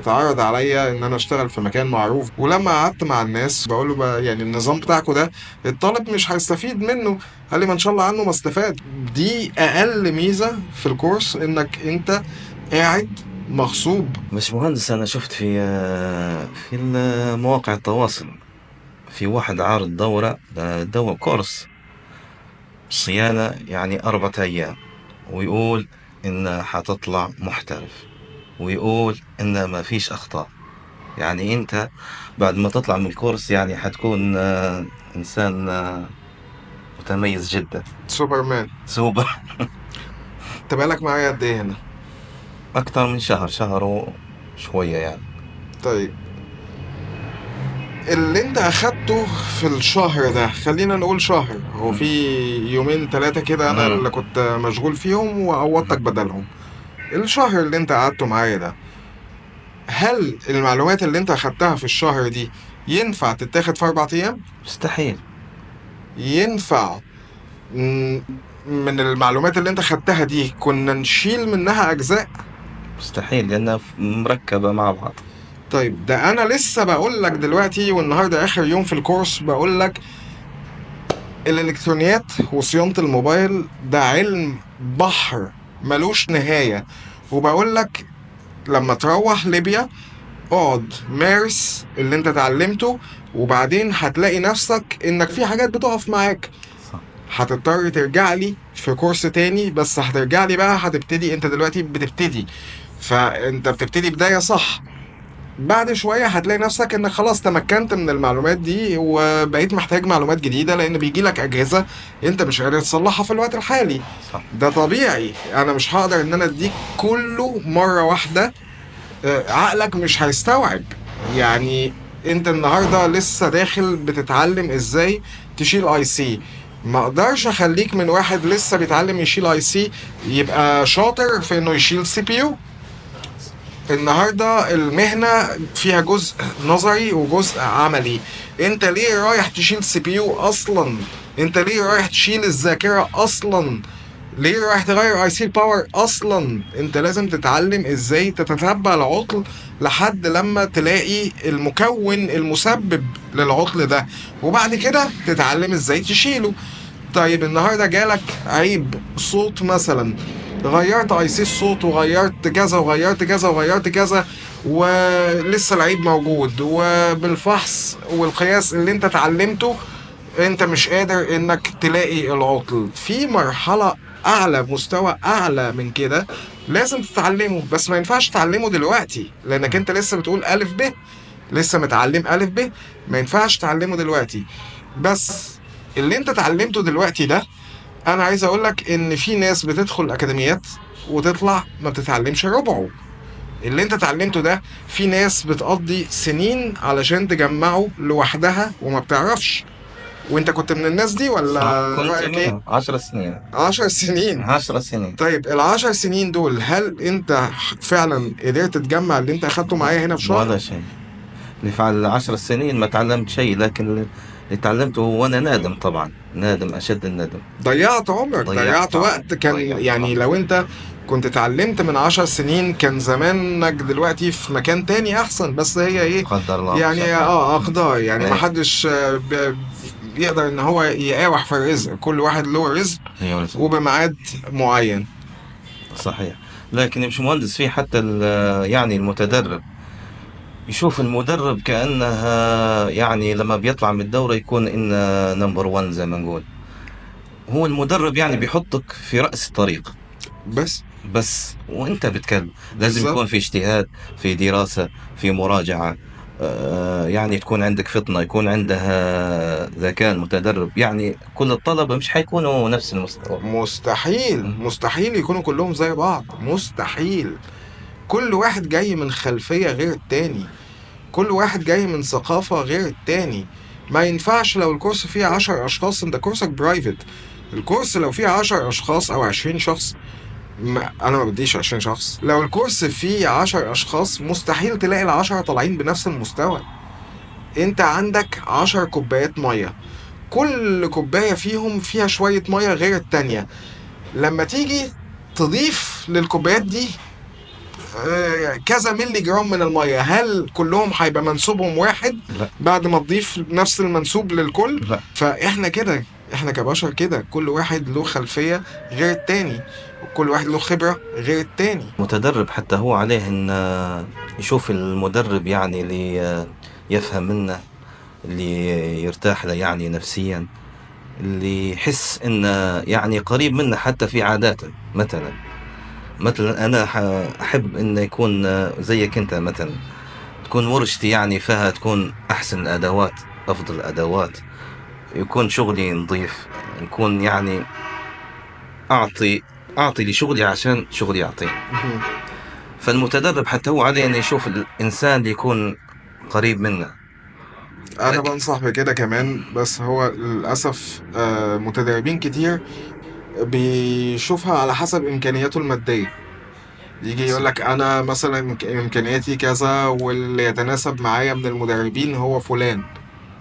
اتعرض عليا ان انا اشتغل في مكان معروف، ولما قعدت مع الناس بقول له بقى يعني النظام بتاعكم ده الطالب مش هيستفيد منه. قال لي ما ان شاء الله عنه ما استفاد. دي اقل ميزة في الكورس، انك انت قاعد مغصوب. مش مهندس، أنا شفت في مواقع التواصل في واحد عارض دورة كورس صيانة، يعني 4 أيام، ويقول إن حتطلع محترف، ويقول إن ما فيش أخطاء. يعني أنت بعد ما تطلع من الكورس يعني حتكون إنسان متميز جدا. سوبرمان. سوبر. انت بالك معايا قد ايه هنا؟ أكتر من شهر وشوية يعني. طيب، اللي انت اخدته في الشهر ده، خلينا نقول شهر، هو في يومين ثلاثة كده انا مم. اللي كنت مشغول فيهم وعوضتك بدلهم. الشهر اللي انت قعدته معايا ده، هل المعلومات اللي انت اخدتها في الشهر دي ينفع تتاخد في 4 ايام؟ مستحيل. ينفع م- من المعلومات اللي انت خدتها دي كنا نشيل منها اجزاء؟ مستحيل لأنها مركبة مع بعض. طيب، ده انا لسه بقول لك دلوقتي، والنهارده اخر يوم في الكورس، بقول لك الالكترونيات وصيانة الموبايل ده علم بحر ملوش نهاية. وبقول لك لما تروح ليبيا اقعد مارس اللي انت اتعلمته، وبعدين هتلاقي نفسك انك في حاجات بتقف معاك. صح. هتضطر ترجع لي في كورس تاني، بس هترجع لي بقى هتبتدي، انت دلوقتي بتبتدي، فانت بتبتدي بداية صح. بعد شوية هتلاقي نفسك انك خلاص تمكنت من المعلومات دي، وبقيت محتاج معلومات جديدة، لان بيجيلك اجهزة انت مش قادر تصلحها في الوقت الحالي. صح. ده طبيعي، انا مش هقدر ان انا اديك كله مرة واحدة. عقلك مش هيستوعب. يعني انت النهارده لسه داخل بتتعلم ازاي تشيل اي سي، ما اقدرش اخليك من واحد لسه بيتعلم يشيل اي سي يبقى شاطر في انه يشيل سي بي يو. النهارده المهنه فيها جزء نظري وجزء عملي. انت ليه رايح تشيل سي بي يو اصلا؟ انت ليه رايح تشيل الذاكره اصلا؟ ليه رايح تغير اي سي باور اصلا؟ انت لازم تتعلم ازاي تتتبع العطل لحد لما تلاقي المكون المسبب للعطل ده، وبعد كده تتعلم ازاي تشيله. طيب، النهارده جالك عيب صوت مثلا، غيرت اي سي الصوت وغيرت كذا وغيرت كذا وغيرت كذا، ولسه العيب موجود، وبالفحص والقياس اللي انت اتعلمته انت مش قادر انك تلاقي العطل في مرحلة اعلى، مستوى اعلى من كده لازم تتعلمه. بس ما ينفعش تتعلمه دلوقتي لانك مم. انت لسه بتقول الف ب، لسه متعلم الف ب، ما ينفعش تعلمه دلوقتي. بس اللي انت اتعلمته دلوقتي ده، انا عايز اقولك ان في ناس بتدخل الاكاديميات وتطلع ما بتتعلمش ربعه. اللي انت اتعلمته ده في ناس بتقضي سنين علشان تجمعه لوحدها وما بتعرفش. وانت كنت من الناس دي صح، ولا كنت رأيك ايه؟ منهم 10 سنين. 10 سنين. 10 سنين. طيب، ال10 سنين دول هل انت فعلا قدرت تجمع اللي انت اخدته معايا هنا في شهر؟ ولا شيء. اللي فعل 10 سنين ما تعلمت شيء، لكن اللي تعلمته وأنا نادم، طبعا نادم أشد الندم. ضيعت عمرك، ضيعت ضيعت عمر، وقت. كان ضيعت يعني وقت. لو انت كنت اتعلمت من 10 سنين كان زمانك دلوقتي في مكان تاني احسن. بس هي ايه؟ قدر الله ما يعني شاء فعل. اقدار، يعني ايه. محدش يقدر ان هو يقاوح في الرزق، كل واحد له رزق هي ولد. وبميعاد معين. صحيح. لكن مش مهندس، فيه حتى يعني المتدرب يشوف المدرب كأنه يعني لما بيطلع من الدورة يكون إن نمبر 1 زي ما نقول. هو المدرب يعني بيحطك في رأس الطريق، بس بس وانت بتكلم لازم بالظبط. يكون في اجتهاد، في دراسة، في مراجعة. يعني تكون عندك فطنة، يكون عندها ذكاء المتدرب، يعني كل الطلبة مش حيكونوا نفس المستوى. مستحيل، مم. مستحيل يكونوا كلهم زي بعض، مستحيل. كل واحد جاي من خلفية غير التاني، كل واحد جاي من ثقافة غير التاني. ما ينفعش لو الكورس فيه 10 أشخاص، انت كورسك برايفت. الكورس لو فيه 10 أشخاص أو 20 شخص، أنا ما بديش 20 شخص. لو الكورس فيه 10 أشخاص مستحيل تلاقي ال10 طالعين بنفس المستوى. انت عندك 10 كوبايات مية، كل كوباية فيهم فيها شوية مية غير التانية. لما تيجي تضيف للكوبايات دي كذا ملي جرام من الميه، هل كلهم هيبقى منسوبهم واحد لا. بعد ما تضيف نفس المنسوب للكل؟ لا. فاحنا كده، احنا كبشر كده، كل واحد له خلفيه غير التاني، وكل واحد له خبره غير التاني. متدرب حتى هو عليه ان يشوف المدرب يعني اللي يفهم منه، اللي يرتاح له يعني نفسيا، اللي يحس انه يعني قريب منه حتى في عاداته. مثلا انا احب انه يكون زيك انت مثلا، تكون ورشتي يعني فيها تكون احسن الادوات، افضل الادوات، يكون شغلي نظيف، يكون يعني اعطي اعطي لشغلي عشان شغلي يعطي. مهم. فالمتدرب حتى هو عليه انه يشوف الانسان اللي يكون قريب منه. انا بنصح بكده كمان، بس هو للاسف متدربين كتير بيشوفها على حسب امكانياته الماديه. يجي يقول لك انا مثلا امكانياتي كذا، واللي يتناسب معايا من المدربين هو فلان،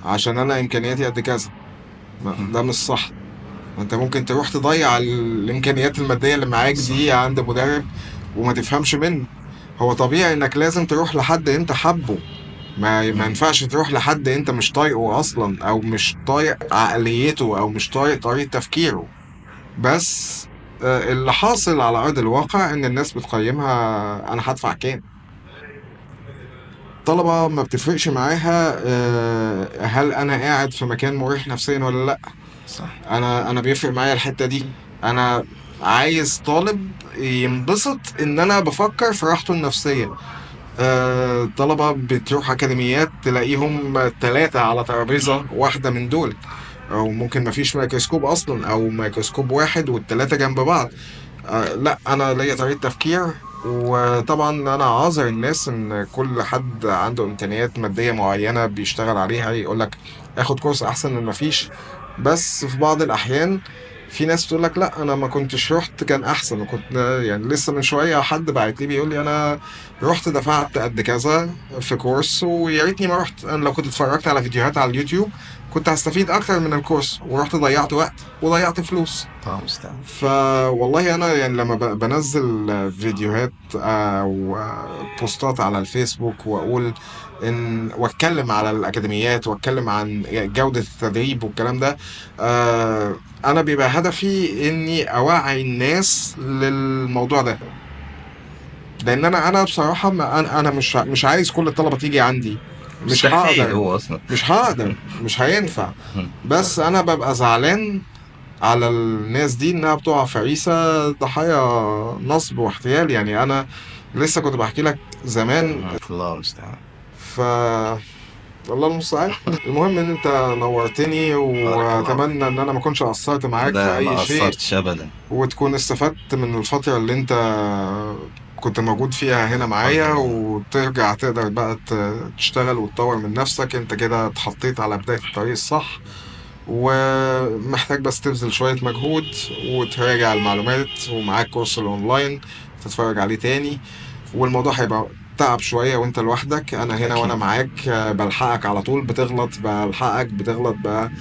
عشان انا امكانياتي قد كذا. ده مش صح. انت ممكن تروح تضيع الامكانيات الماديه اللي معاك دي عند مدرب وما تفهمش منه. هو طبيعي انك لازم تروح لحد انت حبه، ما ينفعش تروح لحد انت مش طايقه اصلا، او مش طايق عقليته، او مش طايق طريقه تفكيره. بس اللي حاصل على ارض الواقع ان الناس بتقيمها انا هدفع كام. طلبة ما بتفرقش معاها هل انا قاعد في مكان مريح نفسيا ولا لا. صح. انا بيفرق معايا الحتة دي. انا عايز طالب ينبسط ان انا بفكر في راحته النفسية. طلبة بتروح أكاديميات تلاقيهم 3 على ترابيزة واحدة من دول، أو ممكن مفيش ميكروسكوب أصلا، أو ميكروسكوب واحد والتلاتة جنب بعض. لا، أنا ليا طريقة تفكير. وطبعا أنا عاذر الناس إن كل حد عنده إمكانيات مادية معينة بيشتغل عليها يقولك آخد كورس أحسن من مفيش. بس في بعض الأحيان في ناس بتقول لك لا، انا ما كنتش رحت كان احسن. وكنت يعني لسه من شويه حد بعت لي بيقول لي انا رحت دفعت قد كذا في كورس، ويا ريتني ما رحت. انا لو كنت اتفرجت على فيديوهات على اليوتيو كنت هستفيد اكتر من الكورس، ورحت ضيعت وقت وضيعت فلوس. طبعا مستعد. فوالله انا يعني لما بنزل فيديوهات او بوستات على الفيسبوك، واقول ان واتكلم على الاكاديميات واتكلم عن جودة التدريب والكلام ده، انا بيبقى هدفي اني اوعي الناس للموضوع ده. لان انا بصراحة انا مش عايز كل الطلبة تيجي عندي. مش مستحيل هقدر هو اصلا. مش هقدر مش هينفع. بس انا ببقى زعلان على الناس دي انها بتقع في عيسى ضحايا نصب واحتيال. يعني انا لسه كنت بحكي لك زمان. الله المستعان. ف والله المستعان. المهم ان انت نورتني، بارك الله فيك. واتمنى ان انا ما كنتش قصرت معاك في لا، اي ما شيء، قصرتش ابدا. وتكون استفدت من الفترة اللي انت كنت موجود فيها هنا الحمد معايا، لله. وترجع تقدر بقى تشتغل وتطور من نفسك. انت كده اتحطيت على بداية الطريق الصح، ومحتاج بس تبذل شوية مجهود وتراجع المعلومات، ومعاك كورس الأونلاين تتفرج عليه تاني. والموضوع هيبقى تعب شوية وانت لوحدك. انا هنا وانا اكيد. معاك بلحقك على طول، بتغلط بلحقك، بتغلط بقى.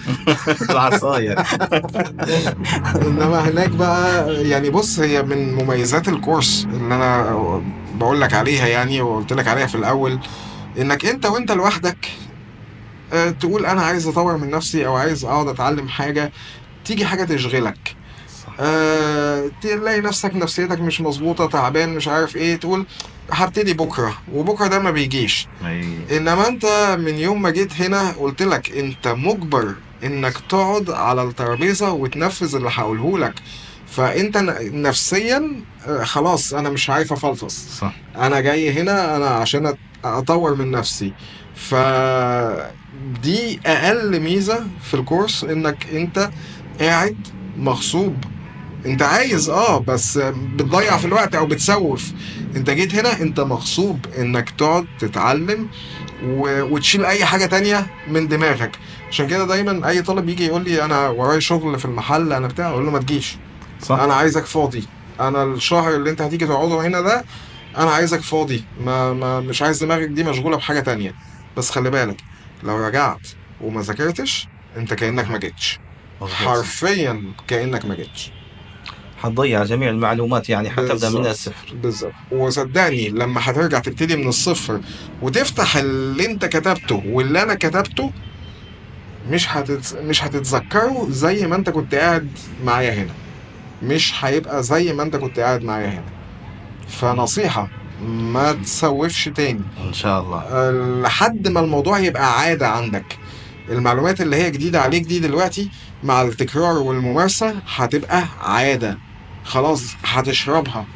العصاية. انما هناك بقى يعني بص، هي من مميزات الكورس اللي انا بقول لك عليها يعني، وقلت لك عليها في الاول، انك انت وانت لوحدك تقول انا عايز اطور من نفسي، او عايز اقعد اتعلم حاجة، تيجي حاجة تشغلك. صح. تلاقي نفسك نفسيتك مش مظبوطة، تعبان، مش عارف ايه، تقول هبتدي بكرة، وبكرة ده ما بيجيش. ما يجيش. انما انت من يوم ما جيت هنا قلت لك انت مجبر انك تقعد على الترابيزة وتنفذ اللي هقوله لك. فانت نفسيا خلاص انا مش عارف افلفص. صح. انا جاي هنا انا عشان اطور من نفسي. فدي اقل ميزة في الكورس، انك انت قاعد مغصوب. انت عايز بس بتضيع في الوقت او بتسوف. انت جيت هنا انت مغصوب انك تقعد تتعلم وتشيل اي حاجة تانية من دماغك. عشان كده دايما اي طالب يجي يقول لي انا وراي شغل في المحل انا بتاع، اقول له ما تجيش. صح. انا عايزك فاضي. انا الشهر اللي انت هتيجي تقعده هنا ده انا عايزك فاضي. مش عايز دماغك دي مشغولة بحاجة تانية. بس خلي بالك، لو رجعت وما ذاكرتش انت كأنك ما جيتش. مظبوط. حرفيا كأنك ما جيتش. حتضيع جميع المعلومات، يعني حتبدأ من بالظبط. الصفر. بالظبط. وصدقني لما هترجع تبتدي من الصفر وتفتح اللي انت كتبته واللي انا كتبته، مش هتتذكره زي ما انت كنت قاعد معايا هنا. مش هيبقى زي ما انت كنت قاعد معايا هنا. فنصيحة، ما تسوفش تاني إن شاء الله. لحد ما الموضوع يبقى عادة عندك. المعلومات اللي هي جديدة عليك دي دلوقتي مع التكرار والممارسة هتبقى عادة، خلاص هتشربها.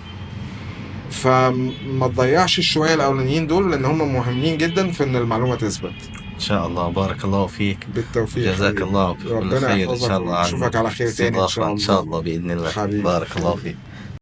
فما تضيعش الشوية الأولانيين دول، لأن هم مهمين جدا في إن المعلومة تثبت. إن شاء الله. بارك الله فيك. بالتوفيق جزاك حبيبي. الله بكل ربنا خير إن يحفظك شاء الله عن ونشوفك على خير تاني إن الاستضافة، شاء إن شاء الله. الله بإذن الله. حبيبي بارك الله حبيبي. فيك.